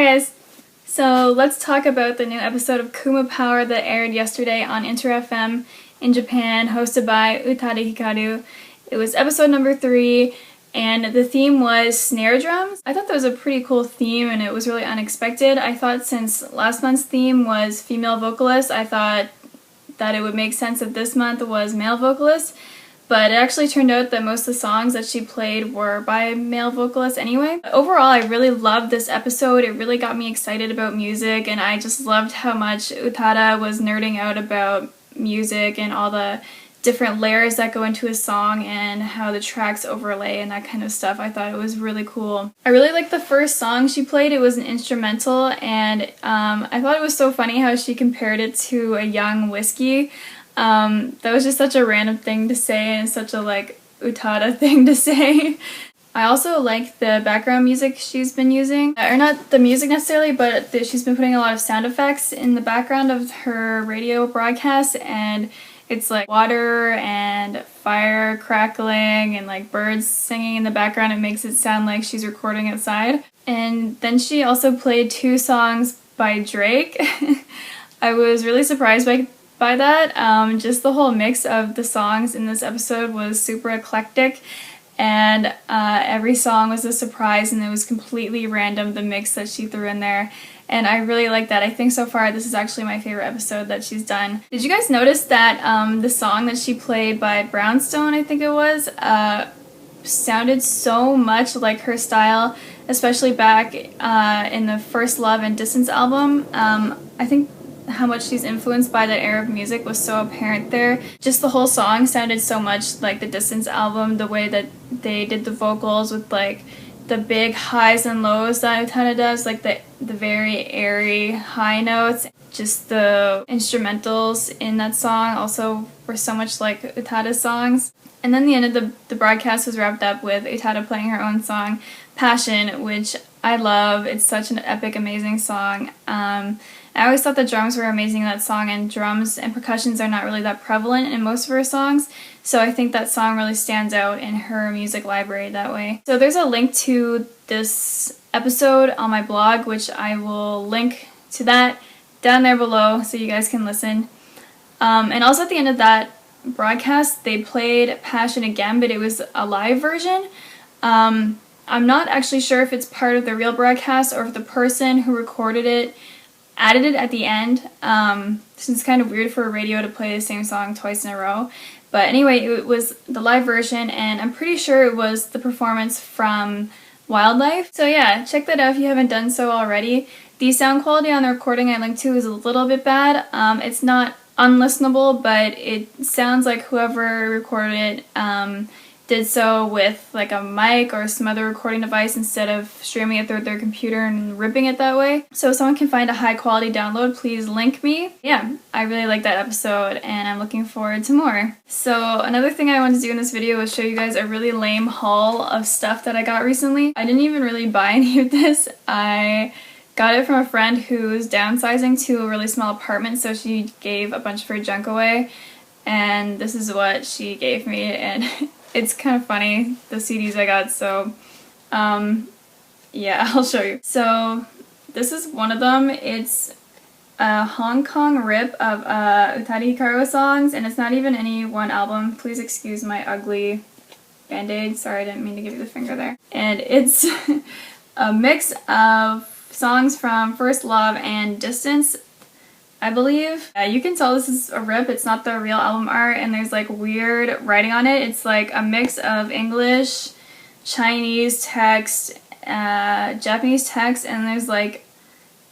guys! So let's talk about the new episode of Kuma Power that aired yesterday on Inter FM in Japan, hosted by Utada Hikaru. It was episode number 3, and the theme was snare drums. I thought that was a pretty cool theme, and it was really unexpected. I thought since last month's theme was female vocalists, I thought that it would make sense that this month was male vocalists. But it actually turned out that most of the songs that she played were by male vocalists anyway. Overall, I really loved this episode. It really got me excited about music, and I just loved how much Utada was nerding out about music and all the different layers that go into a song and how the tracks overlay and that kind of stuff. I thought it was really cool. I really liked the first song she played. It was an instrumental, and I thought it was so funny how she compared it to a young whiskey. That was just such a random thing to say, and such a Utada thing to say. I also like the background music she's been using, or not the music necessarily, but she's been putting a lot of sound effects in the background of her radio broadcasts, and it's like water and fire crackling and like birds singing in the background. It makes it sound like she's recording outside. And then she also played 2 songs by Drake. I was really surprised by that. Just the whole mix of the songs in this episode was super eclectic, and every song was a surprise, and it was completely random, the mix that she threw in there, and I really like that. I think so far this is actually my favorite episode that she's done. Did you guys notice that the song that she played by Brownstone, I think it was, sounded so much like her style, especially back in the First Love and Distance album? I think how much she's influenced by that era of music was so apparent there. Just the whole song sounded so much like the Distance album, the way that they did the vocals with like the big highs and lows that Utada does, like the very airy high notes. Just the instrumentals in that song also were so much like Utada's songs. And then the end of the broadcast was wrapped up with Utada playing her own song, Passion, which I love. It's such an epic, amazing song. I always thought the drums were amazing in that song, and drums and percussions are not really that prevalent in most of her songs, so I think that song really stands out in her music library that way. So there's a link to this episode on my blog, which I will link to that down there below so you guys can listen. And also at the end of that broadcast, they played Passion again, but it was a live version. I'm not actually sure if it's part of the real broadcast or if the person who recorded it added it at the end. Since it's kind of weird for a radio to play the same song twice in a row. But anyway, it was the live version, and I'm pretty sure it was the performance from Wildlife. So yeah, check that out if you haven't done so already. The sound quality on the recording I linked to is a little bit bad. It's not unlistenable, but it sounds like whoever recorded it did so with like a mic or some other recording device instead of streaming it through their computer and ripping it that way. So if someone can find a high quality download, please link me. Yeah, I really like that episode, and I'm looking forward to more. So another thing I wanted to do in this video was show you guys a really lame haul of stuff that I got recently. I didn't even really buy any of this. I got it from a friend who's downsizing to a really small apartment, so she gave a bunch of her junk away, and this is what she gave me, and it's kind of funny, the CDs I got, so yeah, I'll show you. So this is one of them. It's a Hong Kong rip of Utada Hikaru songs, and it's not even any one album. Please excuse my ugly band-aid. Sorry, I didn't mean to give you the finger there. And it's a mix of songs from First Love and Distance, I believe. You can tell this is a rip. It's not the real album art, and there's like weird writing on it. It's like a mix of English, Chinese text, Japanese text, and there's like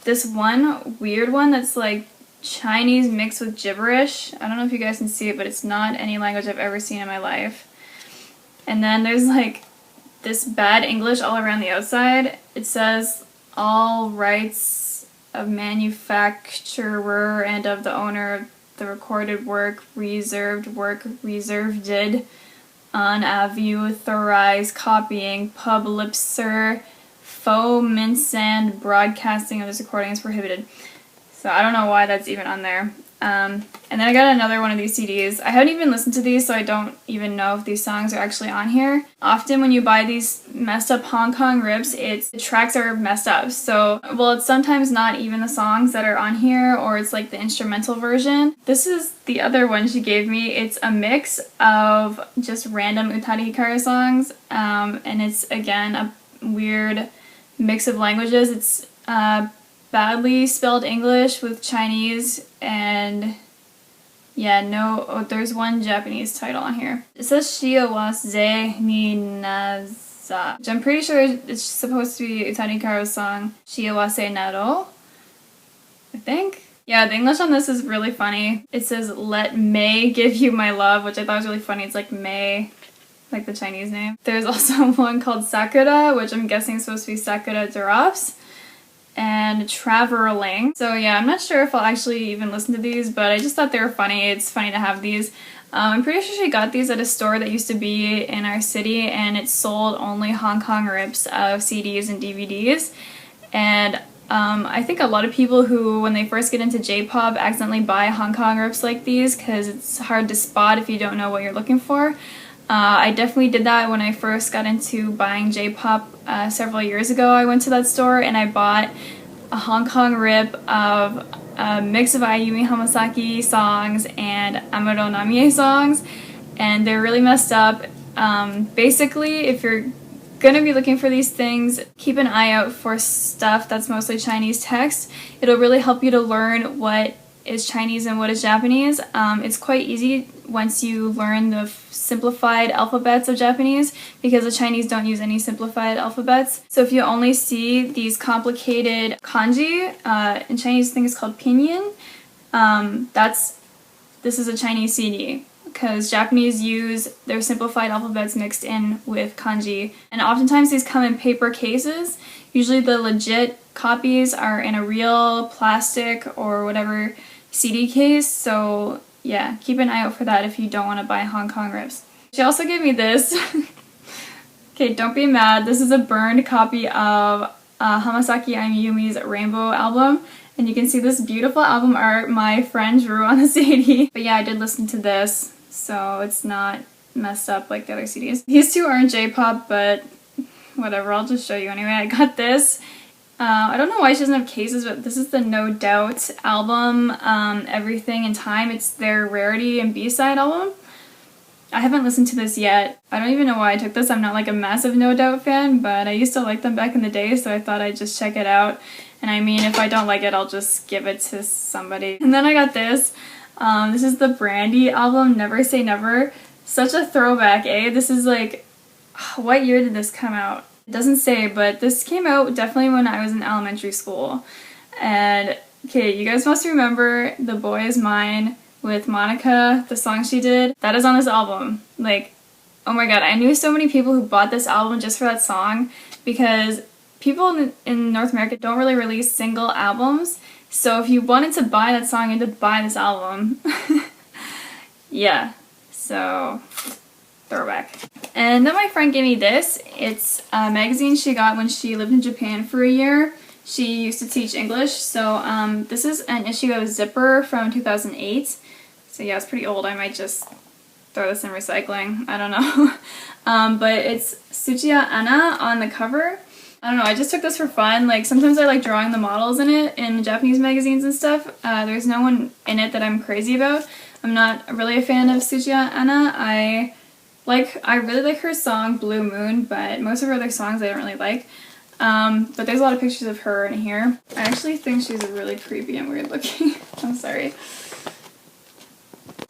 this one weird one that's like Chinese mixed with gibberish. I don't know if you guys can see it, but it's not any language I've ever seen in my life. And then there's like this bad English all around the outside. It says all rights of manufacturer and of the owner of the recorded work, reserved unauthorized copying, publisher, fomentsand broadcasting of this recording is prohibited. So I don't know why that's even on there. And then I got another one of these CDs. I haven't even listened to these, so I don't even know if these songs are actually on here. Often when you buy these messed up Hong Kong rips, the tracks are messed up. So, well, it's sometimes not even the songs that are on here, or it's like the instrumental version. This is the other one she gave me. It's a mix of just random Utari Hikaru songs, and it's, again, a weird mix of languages. It's badly spelled English with Chinese, and yeah, there's one Japanese title on here. It says Shiawase ni naza, which I'm pretty sure it's supposed to be Utari Hikaru's song Shiawase naro, I think. Yeah, the English on this is really funny. It says, "Let May give you my love," which I thought was really funny. It's like May, like the Chinese name. There's also one called Sakura, which I'm guessing is supposed to be Sakura Giraffes, and Traveling. So yeah, I'm not sure if I'll actually even listen to these, but I just thought they were funny. It's funny to have these. I'm pretty sure she got these at a store that used to be in our city, and it sold only Hong Kong rips of CDs and DVDs. And I think a lot of people who, when they first get into J-pop, accidentally buy Hong Kong rips like these because it's hard to spot if you don't know what you're looking for. I definitely did that when I first got into buying J-pop several years ago. I went to that store and I bought a Hong Kong rip of a mix of Ayumi Hamasaki songs and Amuro Namie songs, and they're really messed up. Basically, if you're gonna be looking for these things, keep an eye out for stuff that's mostly Chinese text. It'll really help you to learn what is Chinese and what is Japanese. It's quite easy once you learn the simplified alphabets of Japanese, because the Chinese don't use any simplified alphabets. So if you only see these complicated kanji, in Chinese I think it's called pinyin, this is a Chinese CD, because Japanese use their simplified alphabets mixed in with kanji. And oftentimes these come in paper cases. Usually the legit copies are in a real plastic or whatever CD case, so yeah, keep an eye out for that if you don't want to buy Hong Kong rips. She also gave me this. Okay, don't be mad. This is a burned copy of Hamasaki Ayumi's Rainbow album, and you can see this beautiful album art my friend drew on the CD. But yeah, I did listen to this, so it's not messed up like the other CDs. These two aren't J-pop, but whatever, I'll just show you anyway. I got this. I don't know why she doesn't have cases, but this is the No Doubt album, Everything in Time. It's their Rarity and B-side album. I haven't listened to this yet. I don't even know why I took this. I'm not like a massive No Doubt fan, but I used to like them back in the day, so I thought I'd just check it out. And I mean, if I don't like it, I'll just give it to somebody. And then I got this. This is the Brandy album, Never Say Never. Such a throwback, eh? This is like, what year did this come out? It doesn't say, but this came out definitely when I was in elementary school. And, okay, you guys must remember The Boy Is Mine with Monica, the song she did. That is on this album. Like, oh my god, I knew so many people who bought this album just for that song, because people in North America don't really release single albums. So if you wanted to buy that song, you had to buy this album. Yeah, so throwback. And then my friend gave me this. It's a magazine she got when she lived in Japan for a year. She used to teach English, so this is an issue of Zipper from 2008. So yeah, it's pretty old. I might just throw this in recycling. I don't know. But it's Tsuchiya Anna on the cover. I don't know, I just took this for fun. Like, sometimes I like drawing the models in it in Japanese magazines and stuff. There's no one in it that I'm crazy about. I'm not really a fan of Tsuchiya Anna. I really like her song Blue Moon, but most of her other songs I don't really like. But there's a lot of pictures of her in here. I actually think she's really creepy and weird looking. I'm sorry.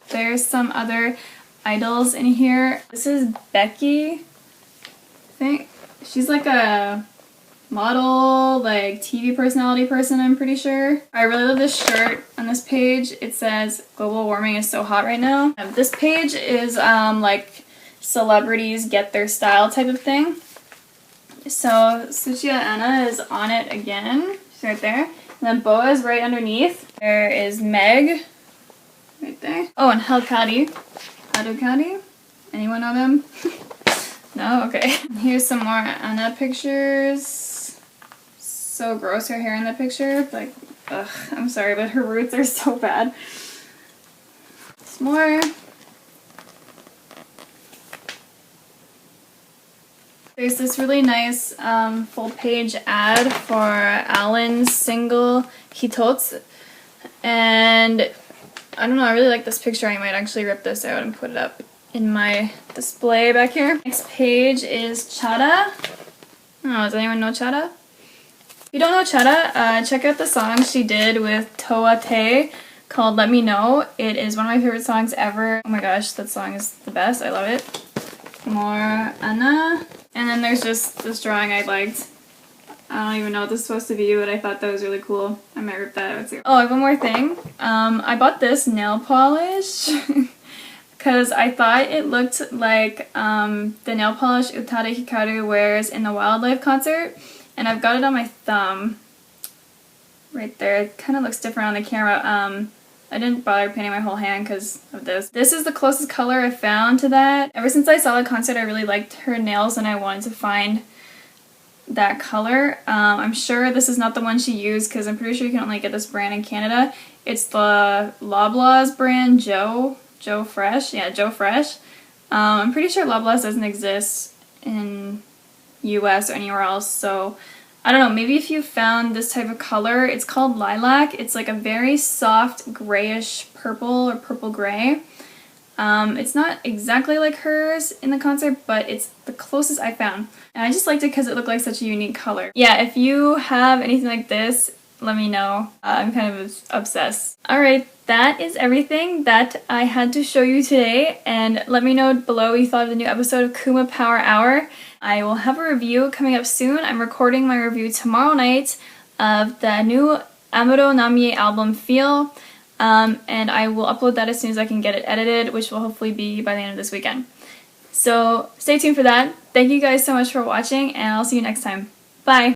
There's some other idols in here. This is Becky, I think. She's like a model, like TV personality person, I'm pretty sure. I really love this shirt on this page. It says, "Global warming is so hot right now." This page is like celebrities get their style type of thing. So Tsuchiya Anna is on it again. She's right there. And then Boa is right underneath. There is Meg right there. Oh, and Helkadi. Hadukadi? Anyone know them? No? Okay. Here's some more Anna pictures. So gross, her hair in that picture. Like, ugh, I'm sorry, but her roots are so bad. Some more. There's this really nice full page ad for Alan's single Hitotsu, and I don't know, I really like this picture. I might actually rip this out and put it up in my display back here. Next page is Chara. Oh, does anyone know Chara? If you don't know Chara, check out the song she did with Towa Tei called Let Me Know. It is one of my favorite songs ever. Oh my gosh, that song is the best. I love it. More Anna. And then there's just this drawing I liked. I don't even know what this is supposed to be, but I thought that was really cool. I might rip that out too. Oh, I have one more thing. I bought this nail polish because I thought it looked like the nail polish Utada Hikaru wears in the Wildlife concert, and I've got it on my thumb right there. It kind of looks different on the camera. I didn't bother painting my whole hand because of this. This is the closest color I found to that. Ever since I saw the concert, I really liked her nails and I wanted to find that color. I'm sure this is not the one she used because I'm pretty sure you can only get this brand in Canada. It's the Loblaws brand, Joe Fresh. Yeah, Joe Fresh. I'm pretty sure Loblaws doesn't exist in US or anywhere else, so I don't know, maybe if you found this type of color, it's called lilac. It's like a very soft grayish purple or purple gray. It's not exactly like hers in the concert, but it's the closest I found. And I just liked it because it looked like such a unique color. Yeah, if you have anything like this, let me know. I'm kind of obsessed. Alright, that is everything that I had to show you today, and let me know below what you thought of the new episode of Kuma Power Hour. I will have a review coming up soon. I'm recording my review tomorrow night of the new Amuro Namie album Feel, and I will upload that as soon as I can get it edited, which will hopefully be by the end of this weekend. So stay tuned for that. Thank you guys so much for watching, and I'll see you next time. Bye!